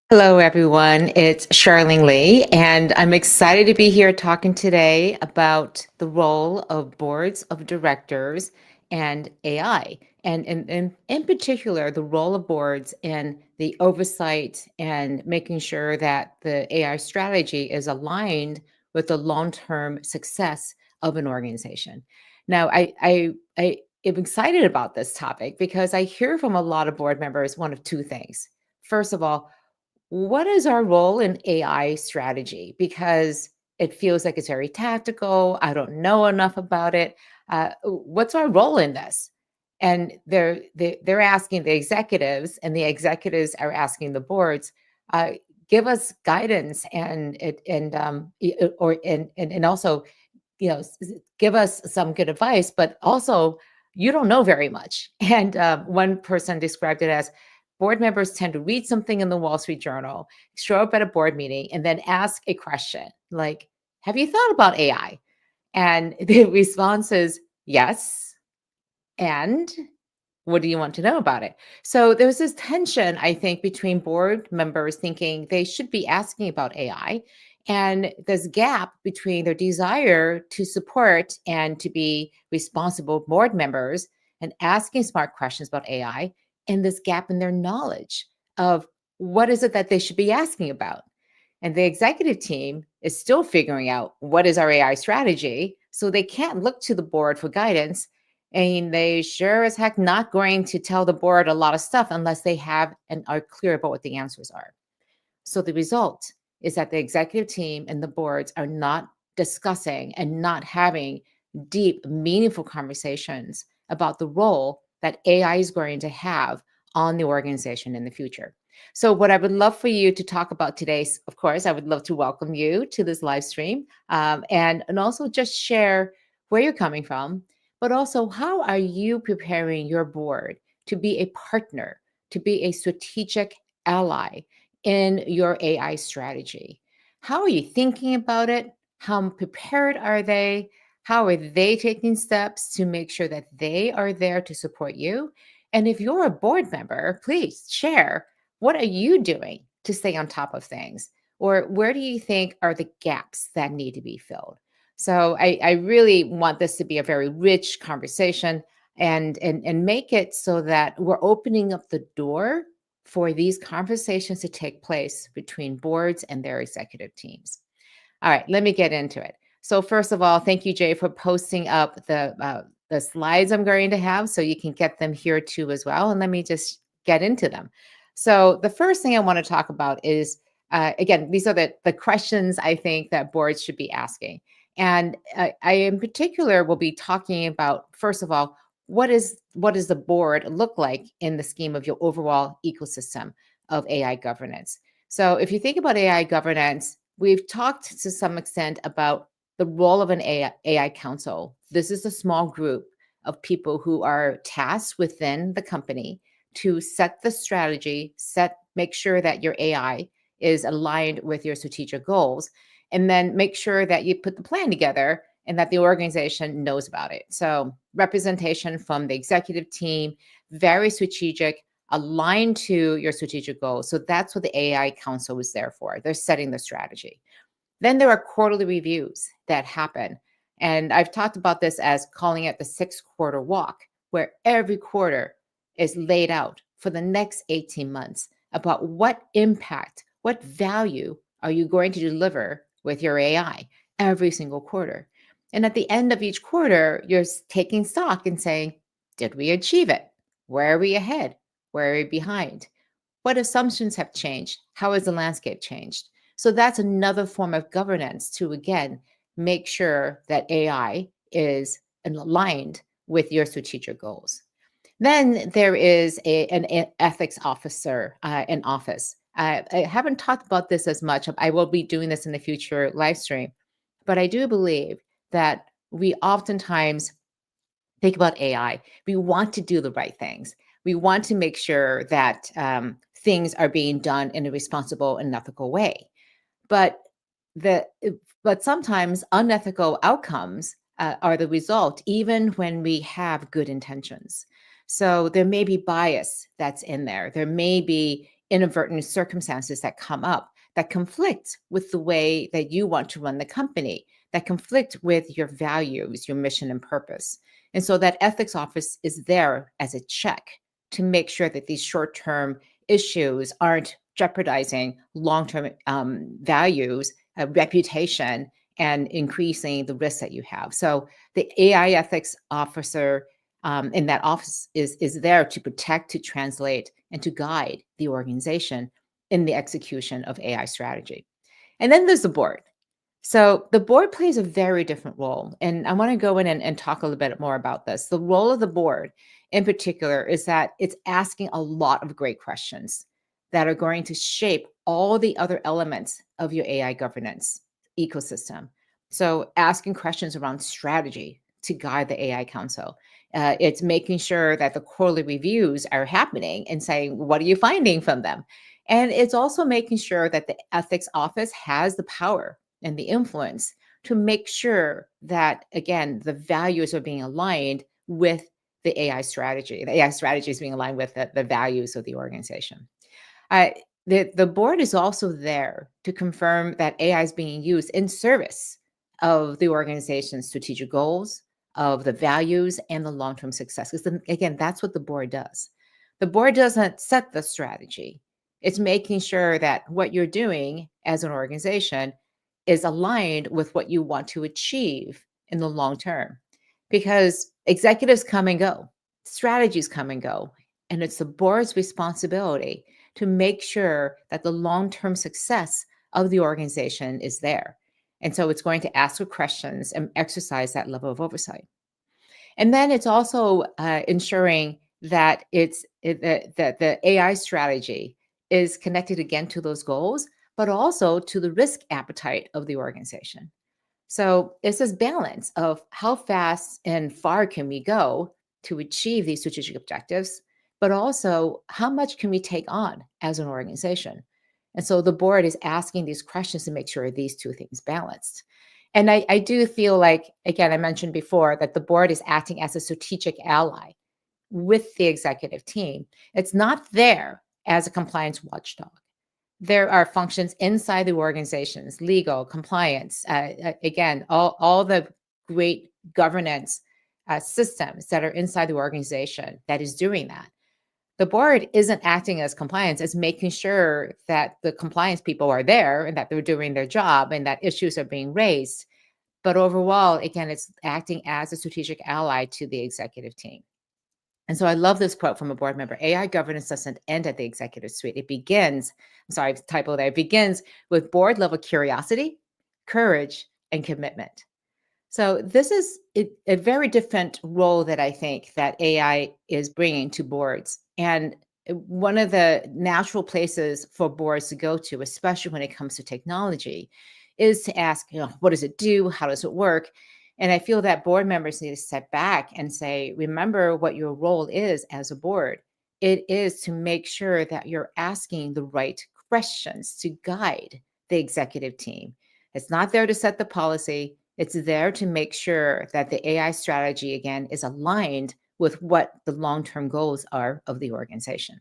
Hello, everyone. It's Charlene Lee, and I'm excited to be here talking today about the role of boards of directors and AI, and in particular, the role of boards in the oversight and making sure that the AI strategy is aligned with the long-term success of an organization. Now, I am excited about this topic because I hear from a lot of board members one of two things. First of all, what is our role in AI strategy? Because it feels like it's very tactical. I don't know enough about it. What's our role in this? And they're asking the executives, and the executives are asking the boards, uh, give us guidance and also give us some good advice, but also you don't know very much. And one person described it as board members tend to read something in the Wall Street Journal, show up at a board meeting, and then ask a question like, have you thought about AI? And the response is yes. And what do you want to know about it? So there's this tension, I think, between board members thinking they should be asking about AI and this gap between their desire to support and to be responsible board members and asking smart questions about AI, and this gap in their knowledge of what is it that they should be asking about. And the executive team is still figuring out what is our AI strategy. So they can't look to the board for guidance. And they sure as heck not going to tell the board a lot of stuff unless they have and are clear about what the answers are. So the result is that the executive team and the boards are not discussing and not having deep, meaningful conversations about the role that AI is going to have on the organization in the future. So, what I would love for you to talk about today, of course, I would love to welcome you to this live stream and also just share where you're coming from, but also how are you preparing your board to be a partner, to be a strategic ally in your AI strategy? How are you thinking about it? How prepared are they? How are they taking steps to make sure that they are there to support you? And if you're a board member, please share, what are you doing to stay on top of things? Or where do you think are the gaps that need to be filled? So I really want this to be a very rich conversation and make it so that we're opening up the door for these conversations to take place between boards and their executive teams. All right, let me get into it. So first of all, thank you, Jay, for posting up the slides I'm going to have so you can get them here too as well. And let me just get into them. So the first thing I want to talk about is, again, these are the questions I think that boards should be asking. And I in particular will be talking about, first of all, what does the board look like in the scheme of your overall ecosystem of AI governance? So if you think about AI governance, we've talked to some extent about the role of an AI council. This is a small group of people who are tasked within the company to set the strategy, make sure that your AI is aligned with your strategic goals, and then make sure that you put the plan together and that the organization knows about it. So representation from the executive team, very strategic, aligned to your strategic goals. So that's what the AI Council is there for. They're setting the strategy. Then there are quarterly reviews that happen. And I've talked about this as calling it the 6-quarter walk, where every quarter is laid out for the next 18 months about what impact, what value are you going to deliver with your AI every single quarter. And at the end of each quarter, you're taking stock and saying, did we achieve it? Where are we ahead? Where are we behind? What assumptions have changed? How has the landscape changed? So that's another form of governance to, again, make sure that AI is aligned with your strategic goals. Then there is an ethics officer in office. I haven't talked about this as much. I will be doing this in the future live stream, but I do believe that we oftentimes think about AI. We want to do the right things. We want to make sure that things are being done in a responsible and ethical way. But the but sometimes unethical outcomes are the result, even when we have good intentions. So there may be bias that's in there. There may be inadvertent circumstances that come up that conflict with the way that you want to run the company, that conflict with your values, your mission and purpose. And so that ethics office is there as a check to make sure that these short-term issues aren't jeopardizing long-term values, reputation, and increasing the risk that you have. So the AI ethics officer in that office is there to protect, to translate, and to guide the organization in the execution of AI strategy. And then there's the board. So the board plays a very different role. And I want to go in and talk a little bit more about this. The role of the board in particular is that it's asking a lot of great questions that are going to shape all the other elements of your AI governance ecosystem. So asking questions around strategy to guide the AI council. It's making sure that the quarterly reviews are happening and saying, what are you finding from them? And it's also making sure that the ethics office has the power and the influence to make sure that, again, the values are being aligned with the AI strategy. The AI strategy is being aligned with the values of the organization. Uh, the board is also there to confirm that AI is being used in service of the organization's strategic goals, of the values, and the long-term success. Because again, that's what the board does. The board doesn't set the strategy. It's making sure that what you're doing as an organization is aligned with what you want to achieve in the long term. Because executives come and go, strategies come and go, and it's the board's responsibility to make sure that the long-term success of the organization is there. And so it's going to ask the questions and exercise that level of oversight. And then it's also ensuring that that the AI strategy is connected again to those goals, but also to the risk appetite of the organization. So it's this balance of how fast and far can we go to achieve these strategic objectives, but also how much can we take on as an organization? And so the board is asking these questions to make sure these two things balanced. And I do feel like, again, I mentioned before that the board is acting as a strategic ally with the executive team. It's not there as a compliance watchdog. There are functions inside the organizations, legal, compliance, again, all the great governance systems that are inside the organization that is doing that. The board isn't acting as compliance, it's making sure that the compliance people are there and that they're doing their job and that issues are being raised. But overall, again, it's acting as a strategic ally to the executive team. And so I love this quote from a board member: AI governance doesn't end at the executive suite. It begins, I'm sorry, typo there, it begins with board level curiosity, courage, and commitment. So this is a very different role that I think that AI is bringing to boards. And one of the natural places for boards to go to, especially when it comes to technology, is to ask, what does it do? How does it work? And I feel that board members need to step back and say, remember what your role is as a board. It is to make sure that you're asking the right questions to guide the executive team. It's not there to set the policy. It's there to make sure that the AI strategy, again, is aligned with what the long-term goals are of the organization.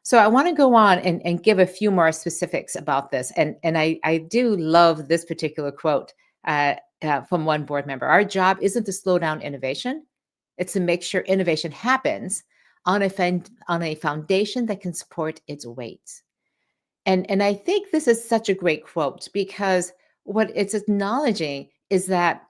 So I want to go on and give a few more specifics about this. And I do love this particular quote from one board member. Our job isn't to slow down innovation. It's to make sure innovation happens on a foundation that can support its weight. And I think this is such a great quote because what it's acknowledging is that,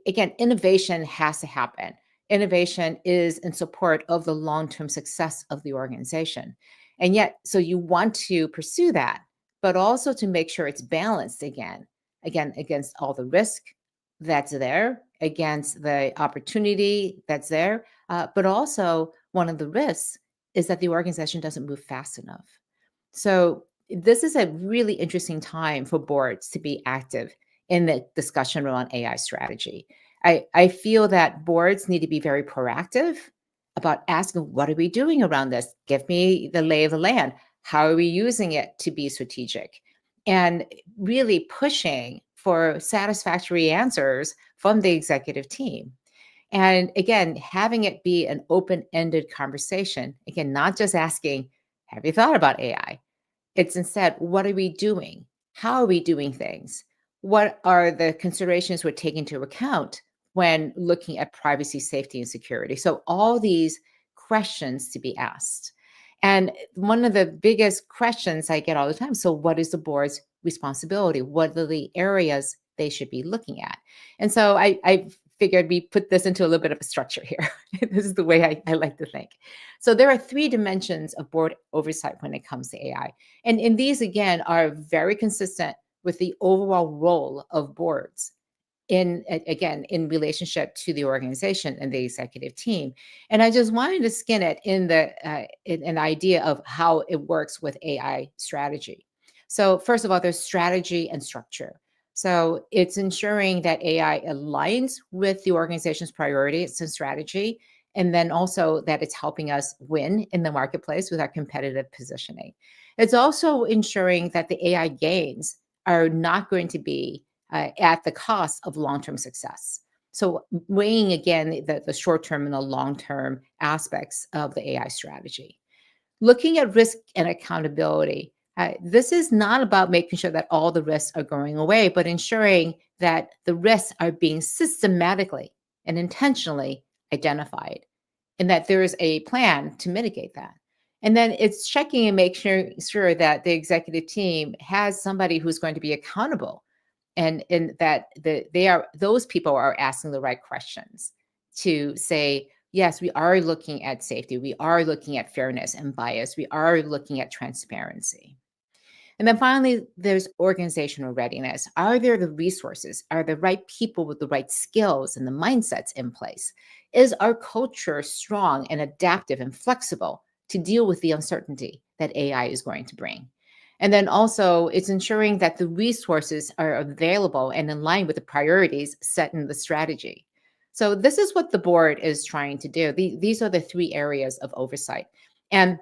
again, innovation has to happen. Innovation is in support of the long-term success of the organization. And yet, so you want to pursue that, but also to make sure it's balanced again, against all the risk that's there, against the opportunity that's there. But also, one of the risks is that the organization doesn't move fast enough. So this is a really interesting time for boards to be active in the discussion around AI strategy. I feel that boards need to be very proactive about asking, what are we doing around this? Give me the lay of the land. How are we using it to be strategic? And really pushing for satisfactory answers from the executive team. And again, having it be an open-ended conversation. Again, not just asking, have you thought about AI? It's instead, what are we doing? How are we doing things? What are the considerations we're taking into account when looking at privacy, safety, and security? So, all these questions to be asked. And one of the biggest questions I get all the time, so what is the board's responsibility? What are the areas they should be looking at? And so I figured we put this into a little bit of a structure here. This is the way I like to think. So there are three dimensions of board oversight when it comes to AI. And these, again, are very consistent with the overall role of boards again, in relationship to the organization and the executive team. And I just wanted to skin it in an idea of how it works with AI strategy. So first of all, there's strategy and structure. So it's ensuring that AI aligns with the organization's priorities and strategy, and then also that it's helping us win in the marketplace with our competitive positioning. It's also ensuring that the AI gains are not going to be at the cost of long-term success. So weighing again the short-term and the long-term aspects of the AI strategy. Looking at risk and accountability. This is not about making sure that all the risks are going away, but ensuring that the risks are being systematically and intentionally identified, and that there is a plan to mitigate that. And then it's checking and making sure that the executive team has somebody who's going to be accountable, and that those people are asking the right questions to say, yes, we are looking at safety, we are looking at fairness and bias, we are looking at transparency. And then finally, there's organizational readiness. Are there the resources? Are the right people with the right skills and the mindsets in place? Is our culture strong and adaptive and flexible to deal with the uncertainty that AI is going to bring? And then also, it's ensuring that the resources are available and in line with the priorities set in the strategy. So, this is what the board is trying to do. These are the three areas of oversight. And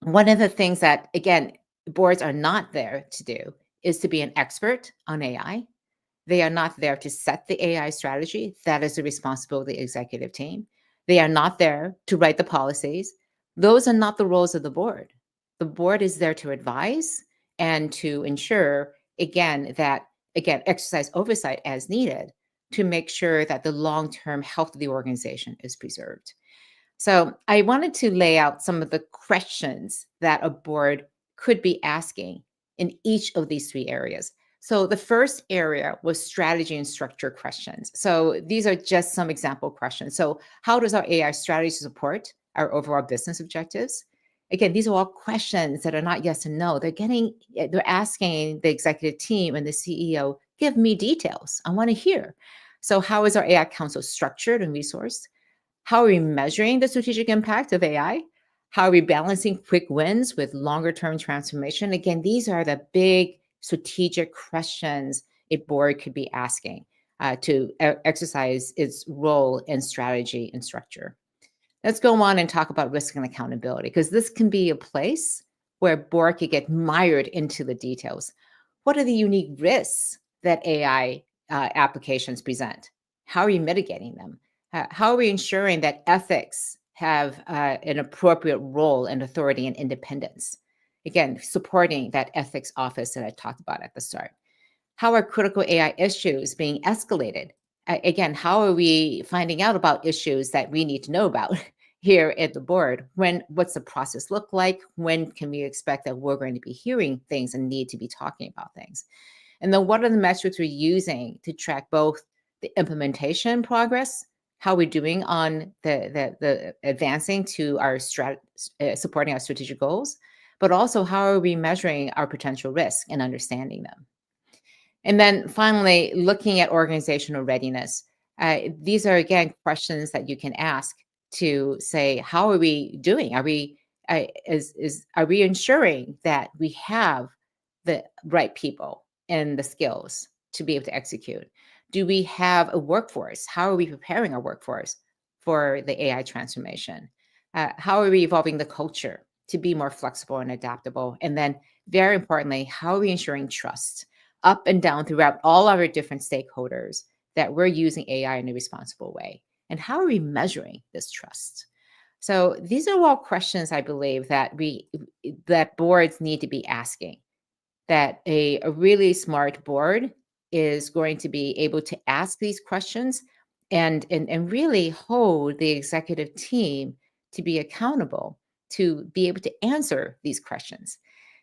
one of the things that, again, boards are not there to do is to be an expert on AI. They are not there to set the AI strategy. That is the responsibility of the executive team. They are not there to write the policies. Those are not the roles of the board. The board is there to advise and to ensure, again, exercise oversight as needed to make sure that the long term health of the organization is preserved. So I wanted to lay out some of the questions that a board could be asking in each of these three areas. So the first area was strategy and structure questions. So these are just some example questions. So how does our AI strategy support our overall business objectives? Again, these are all questions that are not yes and no. They're asking the executive team and the CEO, give me details. I want to hear. So how is our AI council structured and resourced? How are we measuring the strategic impact of AI? How are we balancing quick wins with longer term transformation? Again, these are the big strategic questions a board could be asking to exercise its role in strategy and structure. Let's go on and talk about risk and accountability, because this can be a place where board could get mired into the details. What are the unique risks that AI applications present? How are you mitigating them? How are we ensuring that ethics have an appropriate role and authority and independence? Again, supporting that ethics office that I talked about at the start. How are critical AI issues being escalated? Again, how are we finding out about issues that we need to know about here at the board? What's the process look like? When can we expect that we're going to be hearing things and need to be talking about things? And then what are the metrics we're using to track both the implementation progress, how we're doing on the advancing to our supporting our strategic goals, but also how are we measuring our potential risk and understanding them? And then finally, looking at organizational readiness. These are, again, questions that you can ask to say, how are we doing? Are we ensuring that we have the right people and the skills to be able to execute? Do we have a workforce? How are we preparing our workforce for the AI transformation? How are we evolving the culture to be more flexible and adaptable? And then, very importantly, how are we ensuring trust up and down throughout all our different stakeholders that we're using AI in a responsible way? And how are we measuring this trust? So these are all questions I believe that boards need to be asking, that a really smart board is going to be able to ask these questions and really hold the executive team to be accountable to be able to answer these questions.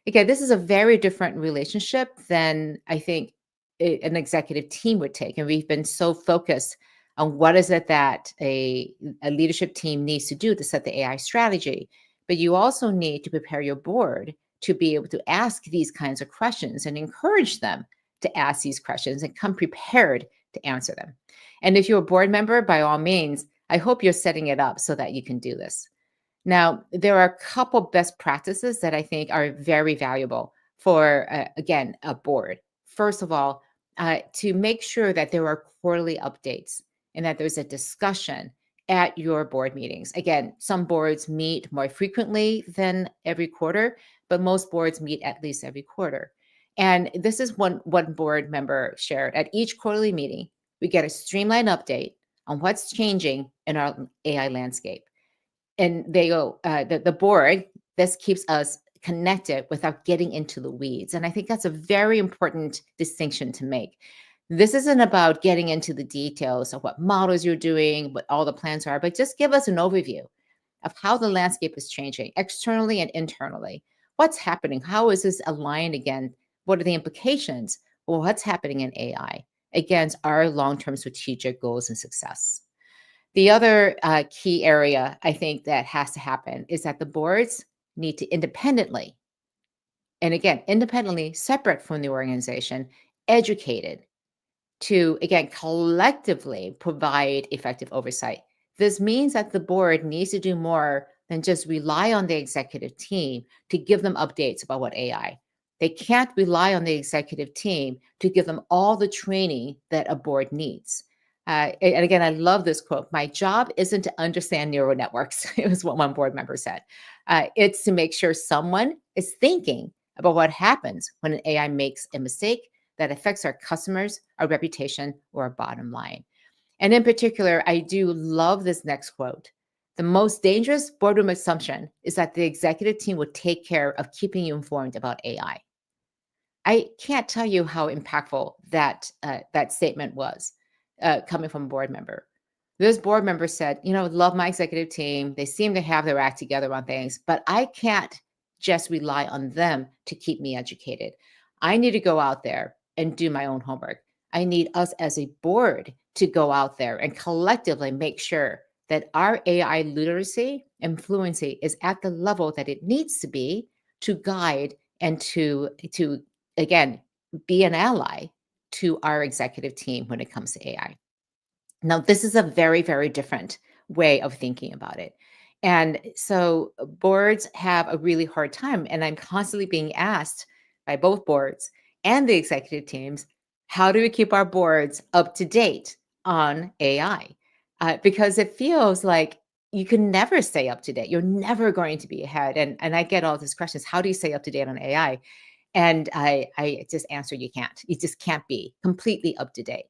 Again, this is a very different relationship than I think an executive team would take. And we've been so focused on what is it that a leadership team needs to do to set the AI strategy. But you also need to prepare your board to be able to ask these kinds of questions and encourage them to ask these questions and come prepared to answer them. And if you're a board member, by all means, I hope you're setting it up so that you can do this. Now, there are a couple best practices that I think are very valuable for, again, a board. First of all, to make sure that there are quarterly updates and that there's a discussion at your board meetings. Again, some boards meet more frequently than every quarter, but most boards meet at least every quarter. And this is one board member shared. At each quarterly meeting, we get a streamlined update on what's changing in our AI landscape. And they go, the board, this keeps us connected without getting into the weeds. And I think that's a very important distinction to make. This isn't about getting into the details of what models you're doing, what all the plans are, but just give us an overview of how the landscape is changing externally and internally. What's happening? How is this aligned again? What are the implications? Well, what's happening in AI against our long-term strategic goals and success? The other key area I think that has to happen is that the boards need to independently, and again, independently, separate from the organization, educated to, again, collectively provide effective oversight. This means that the board needs to do more than just rely on the executive team to give them updates about what AI. They can't rely on the executive team to give them all the training that a board needs. And again, I love this quote. My job isn't to understand neural networks. It was what one board member said. It's to make sure someone is thinking about what happens when an AI makes a mistake that affects our customers, our reputation, or our bottom line. And in particular, I do love this next quote. The most dangerous boardroom assumption is that the executive team will take care of keeping you informed about AI. I can't tell you how impactful that statement was coming from a board member. This board member said, love my executive team. They seem to have their act together on things, but I can't just rely on them to keep me educated. I need to go out there and do my own homework. I need us as a board to go out there and collectively make sure that our AI literacy and fluency is at the level that it needs to be to guide and to again be an ally to our executive team when it comes to AI. Now, this is a very, very different way of thinking about it. And so boards have a really hard time. And I'm constantly being asked by both boards and the executive teams, how do we keep our boards up to date on AI? Because it feels like you can never stay up to date. You're never going to be ahead. And I get all these questions. How do you stay up to date on AI? And I just answer, you can't. You just can't be completely up to date.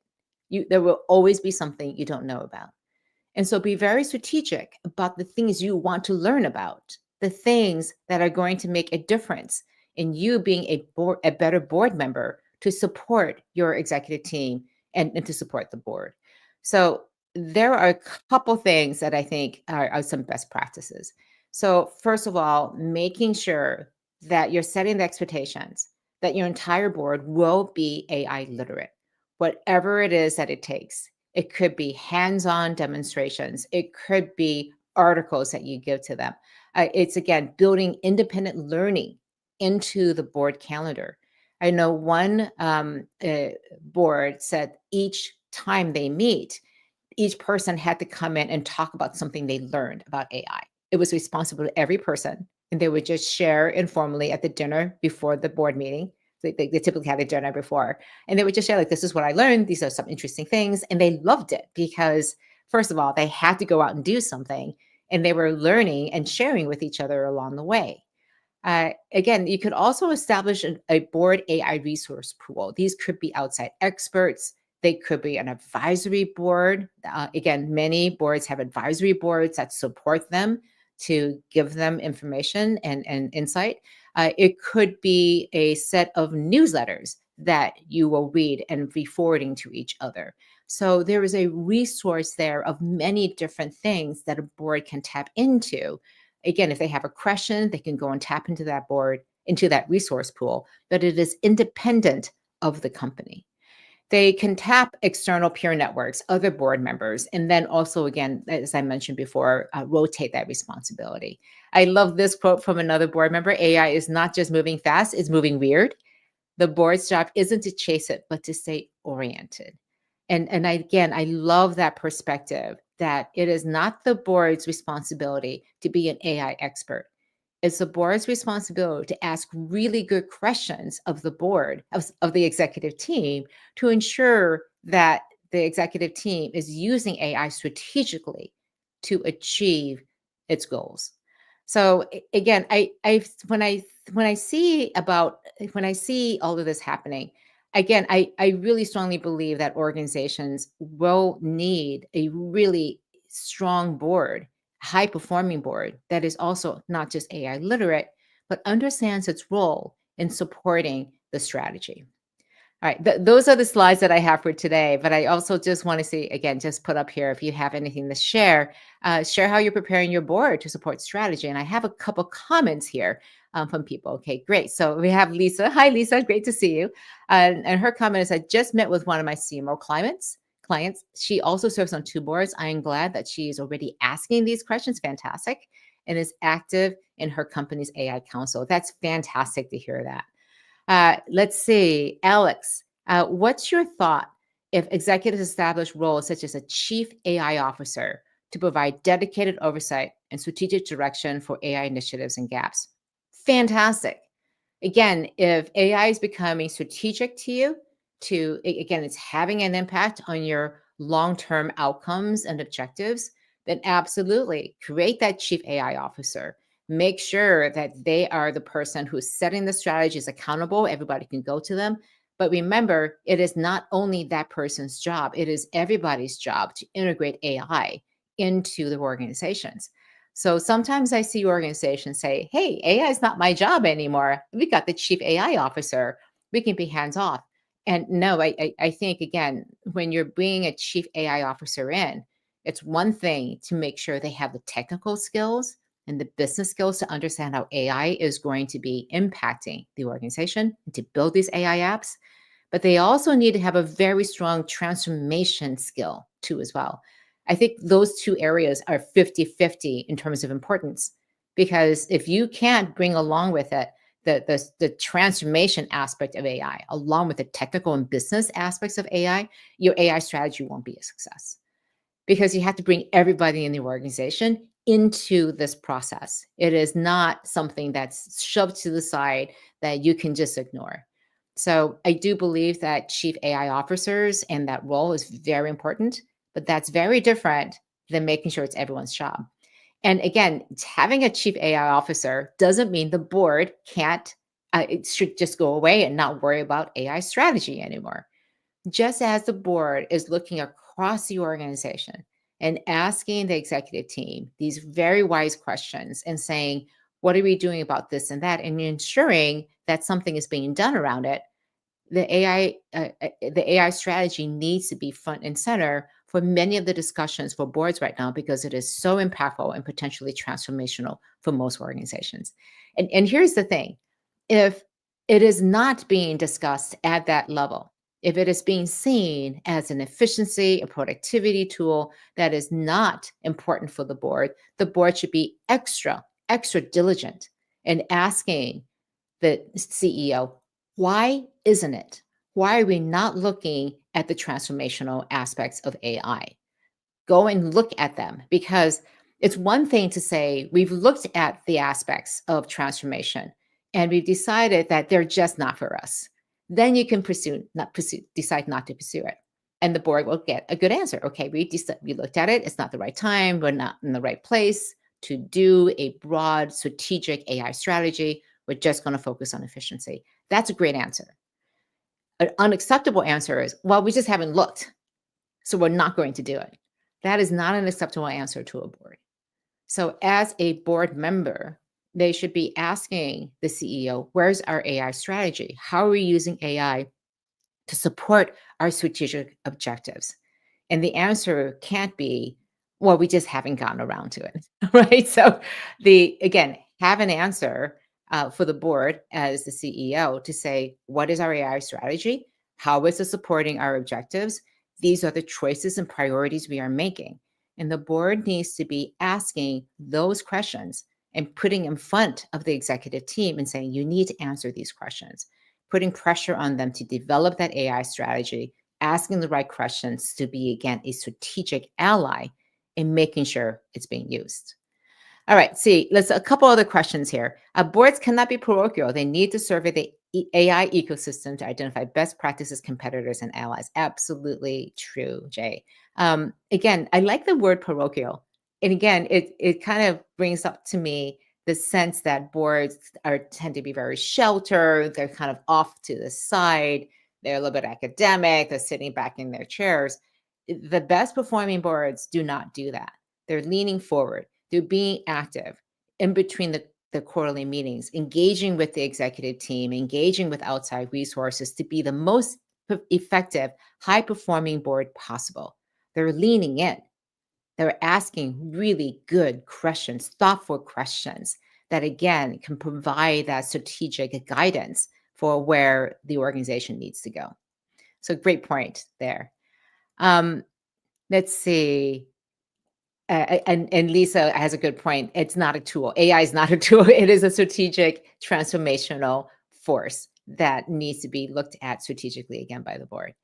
There will always be something you don't know about. And so be very strategic about the things you want to learn about, the things that are going to make a difference in you being a better board member to support your executive team and to support the board. So there are a couple things that I think are some best practices. So first of all, making sure that you're setting the expectations that your entire board will be AI literate, whatever it is that it takes. It could be hands-on demonstrations. It could be articles that you give to them. It's again, building independent learning into the board calendar. I know one board said each time they meet, each person had to come in and talk about something they learned about AI. It was responsible to every person, and they would just share informally at the dinner before the board meeting. They typically had a dinner before, and they would just share, like, this is what I learned. These are some interesting things. And they loved it because, first of all, they had to go out and do something, and they were learning and sharing with each other along the way. Again, you could also establish a board AI resource pool. These could be outside experts. They could be an advisory board. Again, many boards have advisory boards that support them to give them information and insight. It could be a set of newsletters that you will read and be forwarding to each other. So there is a resource there of many different things that a board can tap into. Again, if they have a question, they can go and tap into that board, into that resource pool, but it is independent of the company. They can tap external peer networks, other board members, and then also, again, as I mentioned before, rotate that responsibility. I love this quote from another board member: AI is not just moving fast, it's moving weird. The board's job isn't to chase it, but to stay oriented. And again, I love that perspective that it is not the board's responsibility to be an AI expert. It's the board's responsibility to ask really good questions of the board, of the executive team, to ensure that the executive team is using AI strategically to achieve its goals. So again, I when I see about when I see all of this happening, again, I really strongly believe that organizations will need a really strong board, high performing board that is also not just AI literate, but understands its role in supporting the strategy. All right, those are the slides that I have for today. But I also just want to see, again, just put up here if you have anything to share, share how you're preparing your board to support strategy. And I have a couple comments here from people. Okay, great. So we have Lisa. Hi, Lisa. Great to see you. And her comment is, I just met with one of my CMO clients. She also serves on 2 boards. I am glad that she is already asking these questions. Fantastic. And is active in her company's AI council. That's fantastic to hear that. Let's see, Alex, what's your thought if executives establish roles such as a chief AI officer to provide dedicated oversight and strategic direction for AI initiatives and gaps? Fantastic. Again, if AI is becoming strategic to you, again, it's having an impact on your long-term outcomes and objectives, then absolutely create that chief AI officer. Make sure that they are the person who's setting the strategies accountable. Everybody can go to them. But remember, it is not only that person's job, it is everybody's job to integrate AI into the organizations. So sometimes I see organizations say, hey, AI is not my job anymore. We got the chief AI officer. We can be hands off. And no, I think, again, when you're bringing a chief AI officer in, it's one thing to make sure they have the technical skills and the business skills to understand how AI is going to be impacting the organization and to build these AI apps. But they also need to have a very strong transformation skill too, as well. I think those 2 areas are 50-50 in terms of importance, because if you can't bring along with it the transformation aspect of AI, along with the technical and business aspects of AI, your AI strategy won't be a success, because you have to bring everybody in the organization into this process. It is not something that's shoved to the side that you can just ignore. So I do believe that chief AI officers and that role is very important, but that's very different than making sure it's everyone's job. And again, having a chief AI officer doesn't mean the board can't, it should just go away and not worry about AI strategy anymore. Just as the board is looking across the organization and asking the executive team these very wise questions and saying, what are we doing about this and that, and ensuring that something is being done around it, the AI strategy needs to be front and center for many of the discussions for boards right now, because it is so impactful and potentially transformational for most organizations. And here's the thing: if it is not being discussed at that level, if it is being seen as an efficiency, a productivity tool that is not important for the board should be extra diligent in asking the CEO, why isn't it? Why are we not looking at the transformational aspects of AI? Go and look at them, because it's one thing to say we've looked at the aspects of transformation and we've decided that they're just not for us. Then you can decide not to pursue it. And the board will get a good answer. Okay, we looked at it. It's not the right time. We're not in the right place to do a broad strategic AI strategy. We're just going to focus on efficiency. That's a great answer. An unacceptable answer is, well, we just haven't looked, so we're not going to do it. That is not an acceptable answer to a board. So, as a board member, they should be asking the CEO, where's our AI strategy? How are we using AI to support our strategic objectives? And the answer can't be, well, we just haven't gotten around to it, right? So, again, have an answer for the board as the CEO to say, what is our AI strategy? How is it supporting our objectives? These are the choices and priorities we are making. And the board needs to be asking those questions and putting in front of the executive team and saying, you need to answer these questions, putting pressure on them to develop that AI strategy, asking the right questions to be, again, a strategic ally in making sure it's being used. All right, see, let's a couple other questions here. Boards cannot be parochial. They need to survey the AI ecosystem to identify best practices, competitors, and allies. Absolutely true, Jay. Again, I like the word parochial. And again, it kind of brings up to me the sense that boards tend to be very sheltered. They're kind of off to the side. They're a little bit academic. They're sitting back in their chairs. The best performing boards do not do that. They're leaning forward. They're being active in between the quarterly meetings, engaging with the executive team, engaging with outside resources to be the most effective, high performing board possible. They're leaning in. They're asking really good questions, thoughtful questions that, again, can provide that strategic guidance for where the organization needs to go. So, great point there. Um, let's see. And Lisa has a good point. It's not a tool. AI is not a tool. It is a strategic transformational force that needs to be looked at strategically again by the board.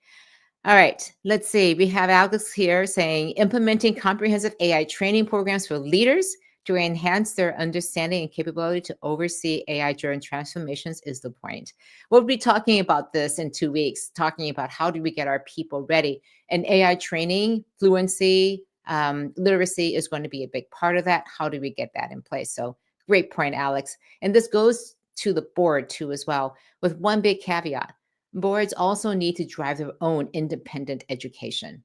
All right, let's see. We have Alex here saying implementing comprehensive AI training programs for leaders to enhance their understanding and capability to oversee AI-driven transformations is the point. We'll be talking about this in 2 weeks, talking about how do we get our people ready. And AI training, fluency, literacy is going to be a big part of that. How do we get that in place? So great point, Alex. And this goes to the board too as well, with one big caveat. Boards also need to drive their own independent education.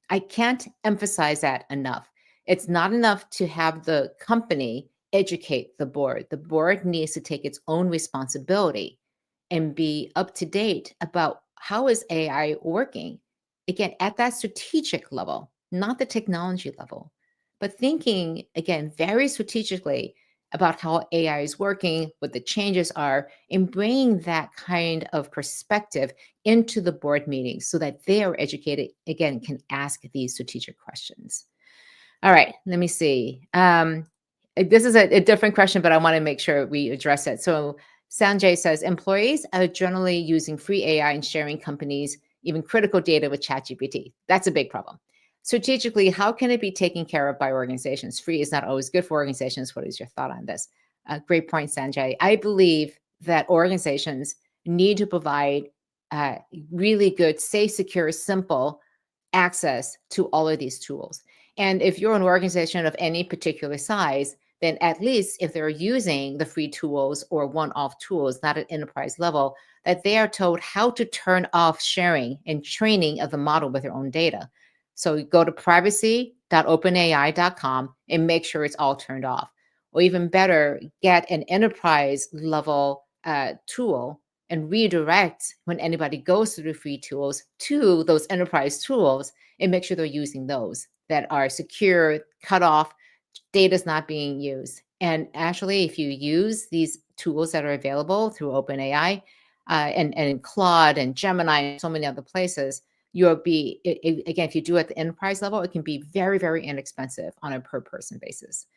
I can't emphasize that enough. It's not enough to have the company educate the board. The board needs to take its own responsibility and be up to date about how is AI working. Again, at that strategic level, not the technology level, but thinking again very strategically about how AI is working, what the changes are, and bringing that kind of perspective into the board meetings so that they are educated, again, can ask these strategic questions. All right, let me see. This is a different question, but I want to make sure we address it. So Sanjay says, employees are generally using free AI and sharing companies, even critical data with ChatGPT. That's a big problem. Strategically, how can it be taken care of by organizations? Free is not always good for organizations. What is your thought on this? Great point, Sanjay. I believe that organizations need to provide really good, safe, secure, simple access to all of these tools. And if you're an organization of any particular size, then at least if they're using the free tools or one-off tools, not at enterprise level, that they are told how to turn off sharing and training of the model with their own data. So go to privacy.openai.com and make sure it's all turned off. Or even better, get an enterprise level tool and redirect when anybody goes through the free tools to those enterprise tools and make sure they're using those that are secure, cut off, data's not being used. And actually, if you use these tools that are available through OpenAI and Claude and Gemini and so many other places, you'll be, again, if you do it at the enterprise level, it can be very, very inexpensive on a per person basis.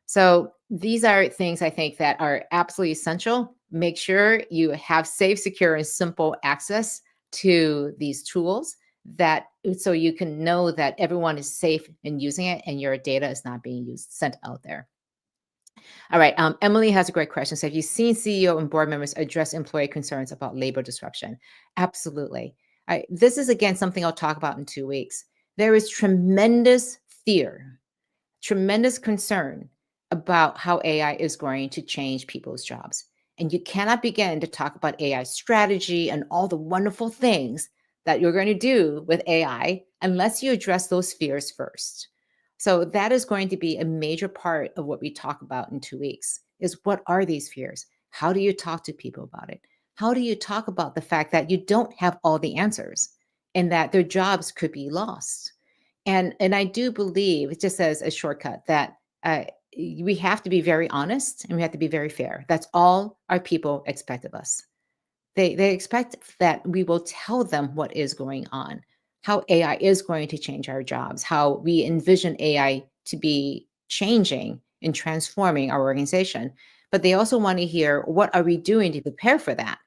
So these are things I think that are absolutely essential. Make sure you have safe, secure, and simple access to these tools that so you can know that everyone is safe in using it and your data is not being used, sent out there. All right. Emily has a great question. So have you seen CEO and board members address employee concerns about labor disruption? Absolutely. This is, again, something I'll talk about in 2 weeks. There is tremendous fear, tremendous concern about how AI is going to change people's jobs. And you cannot begin to talk about AI strategy and all the wonderful things that you're going to do with AI unless you address those fears first. So that is going to be a major part of what we talk about in 2 weeks is what are these fears? How do you talk to people about it? How do you talk about the fact that you don't have all the answers and that their jobs could be lost? And I do believe, just as a shortcut, that we have to be very honest and we have to be very fair. That's all our people expect of us. They expect that we will tell them what is going on, how AI is going to change our jobs, how we envision AI to be changing and transforming our organization. But they also want to hear what are we doing to prepare for that?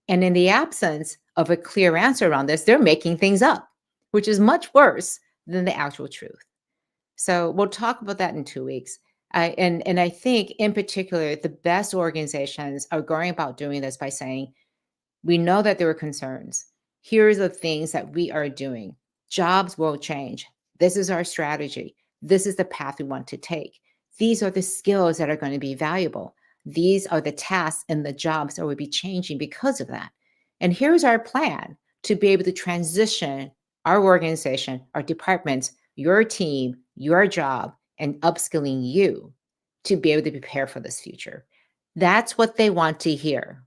And in the absence of a clear answer around this, they're making things up, which is much worse than the actual truth. So we'll talk about that in 2 weeks. And I think in particular, the best organizations are going about doing this by saying, we know that there are concerns. Here's the things that we are doing. Jobs will change. This is our strategy. This is the path we want to take. These are the skills that are going to be valuable. These are the tasks and the jobs that will be changing because of that. And here's our plan to be able to transition our organization, our departments, your team, your job, and upskilling you to be able to prepare for this future. That's what they want to hear.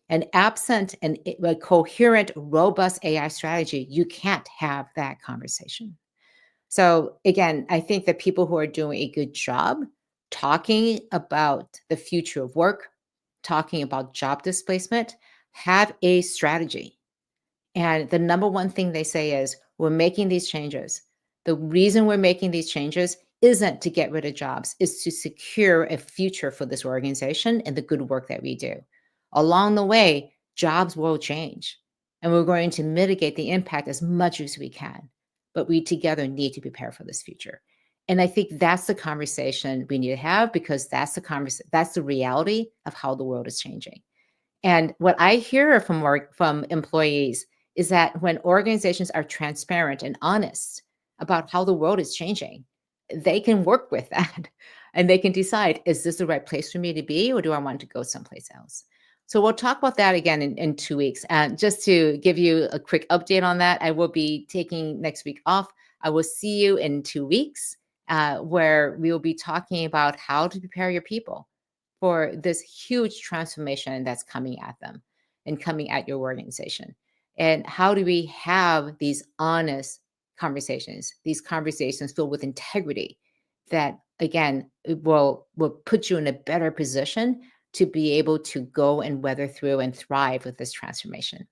And absent a coherent, robust AI strategy, you can't have that conversation. So again, I think that people who are doing a good job talking about the future of work, talking about job displacement, have a strategy. And the number one thing they say is, we're making these changes. The reason we're making these changes isn't to get rid of jobs, is to secure a future for this organization and the good work that we do. Along the way, jobs will change, and we're going to mitigate the impact as much as we can. But we together need to prepare for this future. And I think that's the conversation we need to have, because that's the reality of how the world is changing. And what I hear from employees is that when organizations are transparent and honest about how the world is changing, they can work with that and they can decide, is this the right place for me to be, or do I want to go someplace else? So we'll talk about that again in 2 weeks. And just to give you a quick update on that, I will be taking next week off. I will see you in 2 weeks, where we will be talking about how to prepare your people for this huge transformation that's coming at them and coming at your organization. And how do we have these honest conversations, these conversations filled with integrity that, again, it will put you in a better position to be able to go and weather through and thrive with this transformation.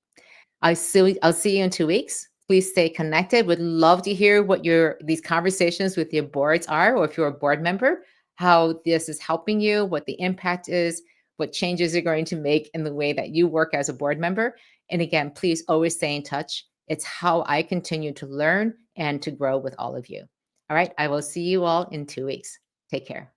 I'll see you in 2 weeks. Please stay connected. Would love to hear what your these conversations with your boards are, or if you're a board member, how this is helping you, what the impact is, what changes you're going to make in the way that you work as a board member. And again, please always stay in touch. It's how I continue to learn and to grow with all of you. All right. I will see you all in 2 weeks. Take care.